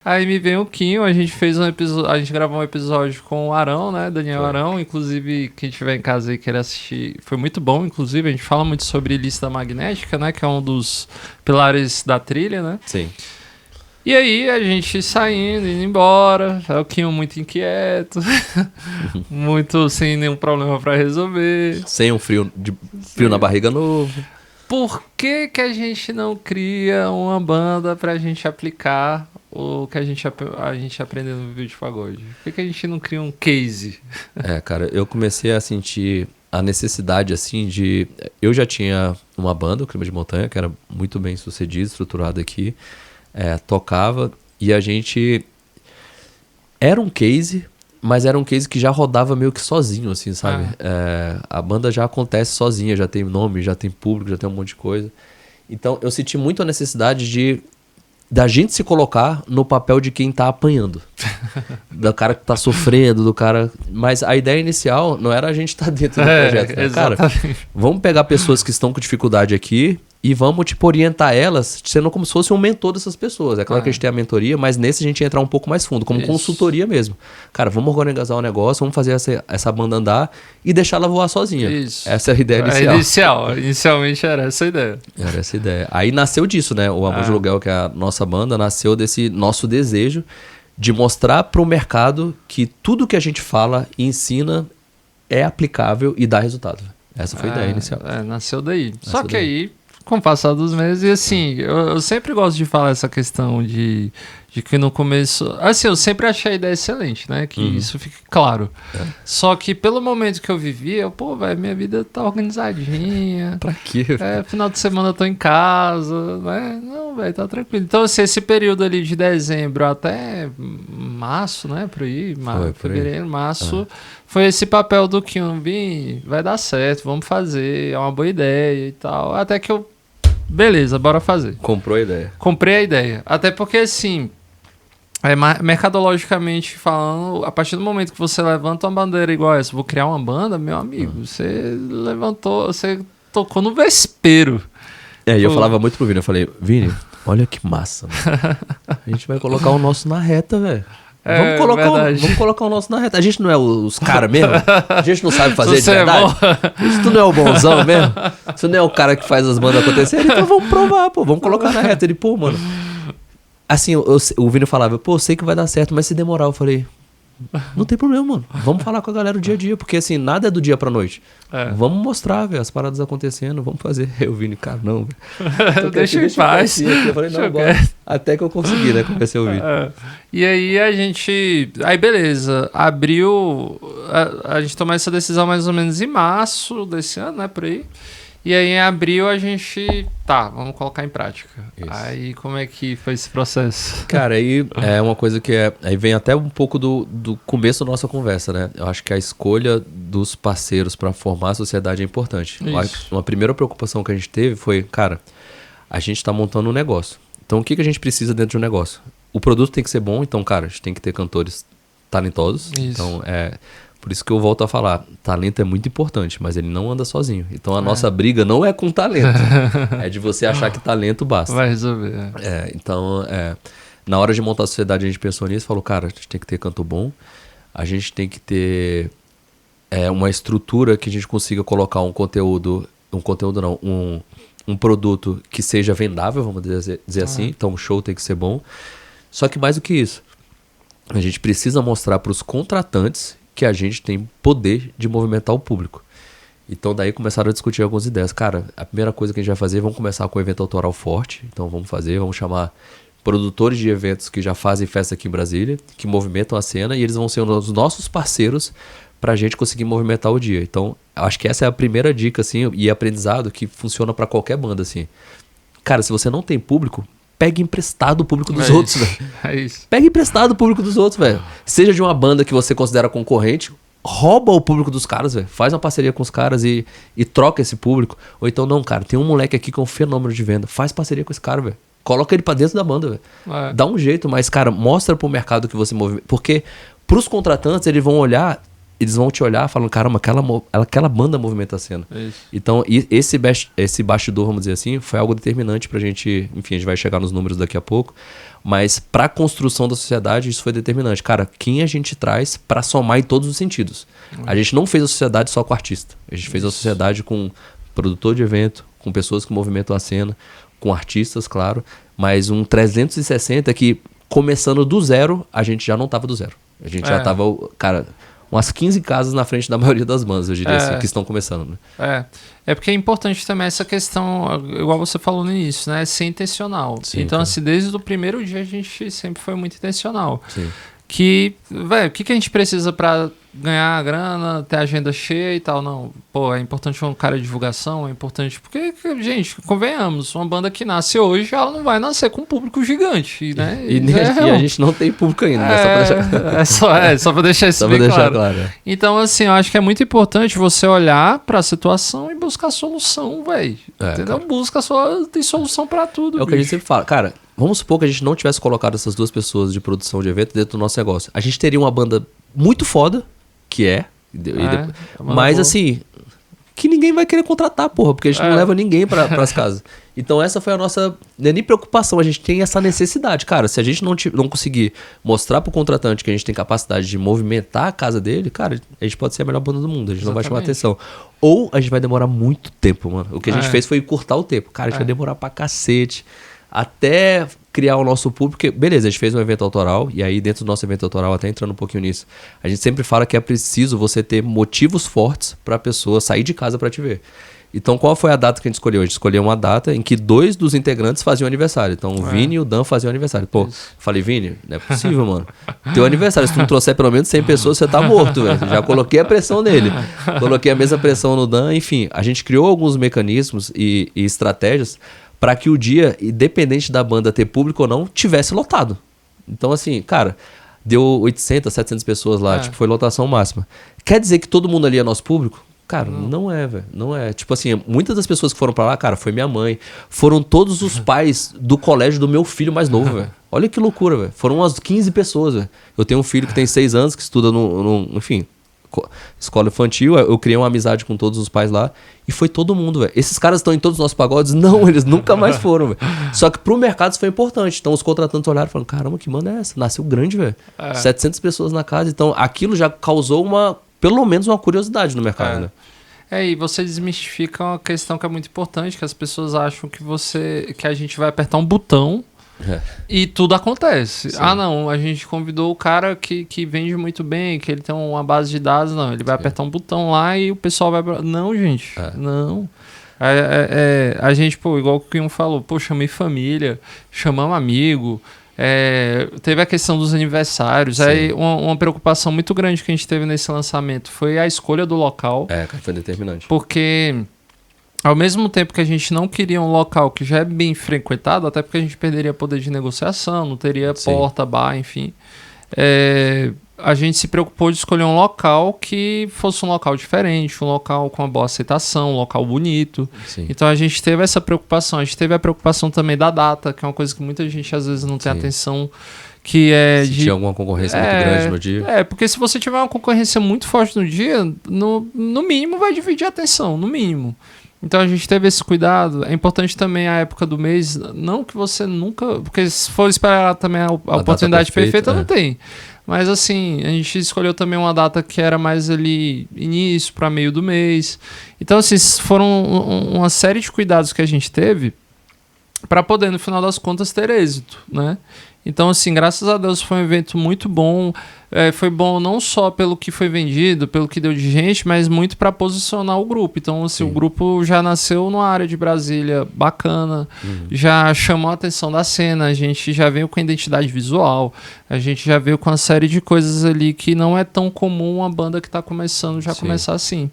Aí me vem o Quinho, a gente fez um episódio, a gente gravou um episódio com o Arão, né, Daniel Arão, inclusive quem estiver em casa e querer assistir, foi muito bom, inclusive a gente fala muito sobre lista magnética, né, que é um dos pilares da trilha, né. Sim. E aí a gente saindo, indo embora, o Quinho muito inquieto, muito sem nenhum problema pra resolver. Sem um frio na barriga novo. Por que a gente não cria uma banda pra gente aplicar o que a gente aprendeu no vídeo de pagode? Por que a gente não cria um case? Cara, eu comecei a sentir a necessidade, assim, de... Eu já tinha uma banda, o Clima de Montanha, que era muito bem sucedida, estruturada aqui. Tocava e a gente... Era um case, mas era um case que já rodava meio que sozinho, assim, sabe? A banda já acontece sozinha, já tem nome, já tem público, já tem um monte de coisa. Então, eu senti muito a necessidade da gente se colocar no papel de quem tá apanhando. Do cara que tá sofrendo, do cara... Mas a ideia inicial não era a gente estar dentro do projeto. Né? Cara, vamos pegar pessoas que estão com dificuldade aqui e vamos, tipo, orientar elas, sendo como se fosse um mentor dessas pessoas. É claro que a gente tem a mentoria, mas nesse a gente ia entrar um pouco mais fundo, como consultoria mesmo. Cara, vamos organizar o negócio, vamos fazer essa banda andar e deixar ela voar sozinha. Isso. Essa é a ideia inicial. Inicialmente era essa a ideia. Era essa a ideia. Aí nasceu disso, né? O Amor de Aluguel, que é a nossa banda, nasceu desse nosso desejo de mostrar para o mercado que tudo que a gente fala e ensina é aplicável e dá resultado. Essa foi a ideia inicial. Nasceu daí. Só que aí, com o passar dos meses, e assim, eu sempre gosto de falar essa questão de que no começo... Assim, eu sempre achei a ideia excelente, né? Que isso fique claro. Só que pelo momento que eu vivia, minha vida tá organizadinha. Pra quê? Final de semana eu tô em casa, né? Não, velho, tá tranquilo. Então, assim, esse período ali de dezembro até março, né? Por aí, fevereiro, março, foi esse papel do Kyung-Bin, vai dar certo, vamos fazer, é uma boa ideia e tal. Até que eu... Beleza, bora fazer. Comprou a ideia. Comprei a ideia. Até porque, assim... mercadologicamente falando, a partir do momento que você levanta uma bandeira igual essa, vou criar uma banda, meu amigo, você tocou no vespeiro. E eu falava muito pro Vini, eu falei, Vini, olha que massa, mano. A gente vai colocar o nosso na reta, velho. Vamos colocar o nosso na reta. A gente não é os caras mesmo? A gente não sabe fazer de verdade? Se tu não é o bonzão mesmo? Se tu não é o cara que faz as bandas acontecerem, então vamos provar, pô. Vamos colocar na reta. Ele, mano... Assim, o Vini falava, eu sei que vai dar certo, mas se demorar, eu falei, não tem problema, mano. Vamos falar com a galera o dia a dia, porque assim, nada é do dia pra noite. Vamos mostrar, velho, as paradas acontecendo, vamos fazer. Eu, Vini, cara, não, velho. Deixa em paz. Eu falei, não, bora. Até que eu consegui, né, comecei a ouvir. E aí a gente... Aí beleza, abriu... A gente tomou essa decisão mais ou menos em março desse ano, né, por aí. E aí em abril a gente... vamos colocar em prática. Isso. Aí como é que foi esse processo? Cara, aí é uma coisa que aí vem até um pouco do começo da nossa conversa, né? Eu acho que a escolha dos parceiros para formar a sociedade é importante. Uma primeira preocupação que a gente teve foi, cara, a gente tá montando um negócio. Então o que a gente precisa dentro de um negócio? O produto tem que ser bom, então, cara, a gente tem que ter cantores talentosos. Isso. Então, por isso que eu volto a falar, talento é muito importante, mas ele não anda sozinho. Então a nossa briga não é com talento, é de você achar que talento basta. Vai resolver. Então, na hora de montar a sociedade a gente pensou nisso, falou, cara, a gente tem que ter canto bom, a gente tem que ter uma estrutura que a gente consiga colocar um produto que seja vendável, vamos dizer assim, então o show tem que ser bom. Só que mais do que isso, a gente precisa mostrar para os contratantes que a gente tem poder de movimentar o público. Então daí começaram a discutir algumas ideias. Cara, a primeira coisa que a gente vai fazer, vamos começar com um evento autoral forte. Então vamos chamar produtores de eventos que já fazem festa aqui em Brasília, que movimentam a cena, e eles vão ser os nossos parceiros pra gente conseguir movimentar o dia. Então, acho que essa é a primeira dica, assim, e aprendizado que funciona pra qualquer banda, assim. Cara, se você não tem público, pegue emprestado o público dos outros, velho. Pegue emprestado o público dos outros, velho. Seja de uma banda que você considera concorrente, rouba o público dos caras, velho. Faz uma parceria com os caras e troca esse público. Ou então, não, cara, tem um moleque aqui que é um fenômeno de venda. Faz parceria com esse cara, velho. Coloca ele pra dentro da banda, velho. Dá um jeito, mas, cara, mostra pro mercado que você movimenta. Porque pros contratantes, eles vão te olhar falando, caramba, aquela banda movimenta a cena. Então, esse bastidor, vamos dizer assim, foi algo determinante pra gente, enfim, a gente vai chegar nos números daqui a pouco, Mas para a construção da sociedade, isso foi determinante. Cara, quem a gente traz para somar em todos os sentidos? A gente não fez a sociedade só com artista. A gente fez a sociedade com produtor de evento, com pessoas que movimentam a cena, com artistas, claro. Mas um 360 que, começando do zero, a gente já não tava do zero. A gente já tava, cara, umas 15 casas na frente da maioria das bandas, eu diria assim, que estão começando, né? É porque é importante também essa questão, igual você falou no início, né? Ser intencional. Sim, então, assim, desde o primeiro dia a gente sempre foi muito intencional. Sim. Que, velho, o que a gente precisa pra ganhar a grana, ter a agenda cheia e tal? Não, pô, é importante um cara de divulgação, é importante... Porque, gente, convenhamos, uma banda que nasce hoje, ela não vai nascer com um público gigante, né? E a gente não tem público ainda, né? Só pra deixar isso bem claro. Então, assim, eu acho que é muito importante você olhar pra situação e buscar solução, velho. Entendeu? Cara. Tem solução pra tudo, É o que a gente sempre fala. Cara, vamos supor que a gente não tivesse colocado essas duas pessoas de produção de evento dentro do nosso negócio. A gente teria uma banda muito foda, que mas boa. Assim, que ninguém vai querer contratar, porra, porque a gente não leva ninguém pras casas. Então essa foi a nossa, não é nem preocupação, a gente tem essa necessidade, cara, se a gente não conseguir mostrar pro contratante que a gente tem capacidade de movimentar a casa dele, cara, a gente pode ser a melhor banda do mundo, a gente não vai chamar atenção. Ou a gente vai demorar muito tempo, mano. O que a gente fez foi encurtar o tempo. Cara, a gente vai demorar pra cacete até criar o nosso público. Beleza, a gente fez um evento autoral, e aí dentro do nosso evento autoral, até entrando um pouquinho nisso, a gente sempre fala que é preciso você ter motivos fortes pra pessoa sair de casa pra te ver. Então qual foi a data que a gente escolheu? A gente escolheu uma data em que 2 dos integrantes faziam aniversário. Então o Vini e o Dan faziam aniversário. Pô, falei, Vini, não é possível, mano. Teu aniversário, se tu não trouxer pelo menos 100 pessoas, você tá morto, velho. Já coloquei a pressão nele. Coloquei a mesma pressão no Dan. Enfim, a gente criou alguns mecanismos e estratégias para que o dia, independente da banda ter público ou não, tivesse lotado. Então, assim, cara, deu 800, 700 pessoas lá, tipo, foi lotação máxima. Quer dizer que todo mundo ali é nosso público? Cara, não é, velho. Não é. Tipo assim, muitas das pessoas que foram pra lá, cara, foi minha mãe. Foram todos os pais do colégio do meu filho mais novo, velho. Olha que loucura, velho. Foram umas 15 pessoas, velho. Eu tenho um filho que tem 6 anos, que estuda enfim, escola infantil. Eu criei uma amizade com todos os pais lá. E foi todo mundo, velho. Esses caras estão em todos os nossos pagodes? Não, eles nunca mais foram, velho. Só que pro mercado isso foi importante. Então os contratantes olharam e falaram, caramba, que banda é essa? Nasceu grande, velho. 700 pessoas na casa. Então aquilo já causou pelo menos uma curiosidade no mercado, né? E você desmistifica uma questão que é muito importante, que as pessoas acham que a gente vai apertar um botão e tudo acontece. Sim. Ah, não, a gente convidou o cara que vende muito bem, que ele tem uma base de dados. Não, ele vai apertar um botão lá e o pessoal vai... Não, gente, não. A gente, pô, igual o que um falou, pô, chamei família, chamamos amigo... teve a questão dos aniversários. Aí uma preocupação muito grande que a gente teve nesse lançamento foi a escolha do local. Foi determinante. Porque ao mesmo tempo que a gente não queria um local que já é bem frequentado, até porque a gente perderia poder de negociação, não teria porta, bar, enfim. A gente se preocupou de escolher um local que fosse um local diferente, um local com uma boa aceitação, um local bonito. Sim. Então a gente teve essa preocupação. A gente teve a preocupação também da data, que é uma coisa que muita gente às vezes não tem atenção, que é se tinha alguma concorrência muito grande no dia. Porque se você tiver uma concorrência muito forte no dia, no mínimo vai dividir a atenção, no mínimo. Então a gente teve esse cuidado. É importante também a época do mês, não que você nunca... Porque se for esperar também a oportunidade perfeita, não tem. Mas assim, a gente escolheu também uma data que era mais ali início para meio do mês. Então assim, foram uma série de cuidados que a gente teve para poder, no final das contas, ter êxito, né? Então assim, graças a Deus foi um evento muito bom. Foi bom não só pelo que foi vendido, pelo que deu de gente, mas muito para posicionar o grupo. Então assim, o grupo já nasceu numa área de Brasília bacana, já chamou a atenção da cena, a gente já veio com a identidade visual, a gente já veio com uma série de coisas ali que não é tão comum uma banda que está começando já começar assim.